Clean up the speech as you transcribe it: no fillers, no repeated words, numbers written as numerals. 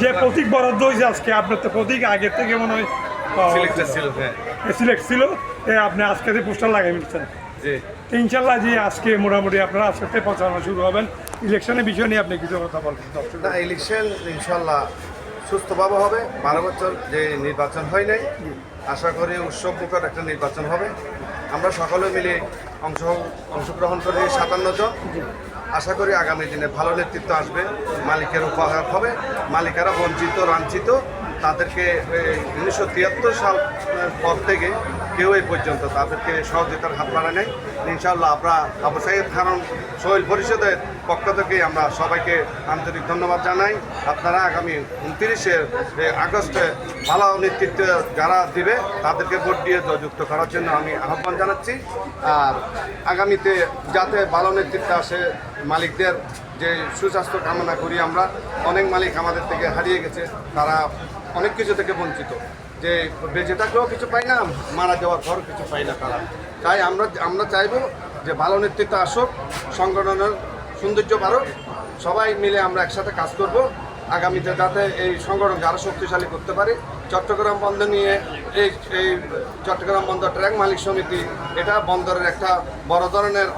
যে প্রতীক বরাদ্দ হয়েছে আজকে আপনার তো প্রতীক আগের থেকে মনে হয় সিলেক্ট ছিল আপনি আজকে যে পোস্টার লাগাই ফেলছেন ইনশাল্লাহ যে আজকে মোটামুটি আপনারা আজকে থেকে প্রচারণা শুরু হবেন ইলেকশনের বিষয় নিয়ে আপনি কিছু কথা বলবেন? না, ইলেকশন ইনশাল্লাহ সুস্থভাবে হবে। 12 বছর যে নির্বাচন হয় নাই, আশা করি উৎসবমুখর একটা নির্বাচন হবে। আমরা সকলে মিলে অংশগ্রহণ করি 57 জন। আশা করি আগামী দিনে ভালো নেতৃত্ব আসবে, মালিকের উপহার হবে। মালিকেরা বঞ্চিত লাঞ্ছিত, তাদেরকে 1973 সাল পর থেকে কেউ এই পর্যন্ত তাদেরকে সহযোগিতার হাত বাড়ায় নেয়। ইনশাআল্লাহ আমরা আবু সাইদ খান শহীদ পরিষদের পক্ষ থেকে আমরা সবাইকে আন্তরিক ধন্যবাদ জানাই। আপনারা আগামী 29 আগস্টে ভালো নেতৃত্ব যারা দিবে তাদেরকে ভোট দিয়ে জয়যুক্ত করার জন্য আমি আহ্বান জানাচ্ছি। আর আগামীতে যাতে ভালো নেতৃত্ব আসে, মালিকদের যে সুস্বাস্থ্য কামনা করি। আমরা অনেক মালিক আমাদের থেকে হারিয়ে গেছে, তারা অনেক কিছু থেকে বঞ্চিত, যে বেঁচে থাকলেও কিছু পাই না, মারা যাওয়ার পর কিছু পাই না তারা। তাই আমরা চাইব যে ভালো নেতৃত্ব আসুক, সংগঠনের সৌন্দর্য বাড়ুক, সবাই মিলে আমরা একসাথে কাজ করব আগামীতে, যাতে এই সংগঠন যারা শক্তিশালী করতে পারে। চট্টগ্রাম বন্দর নিয়ে এই চট্টগ্রাম বন্দর ট্র্যাক মালিক সমিতি, এটা বন্দরের একটা বড় ধরনের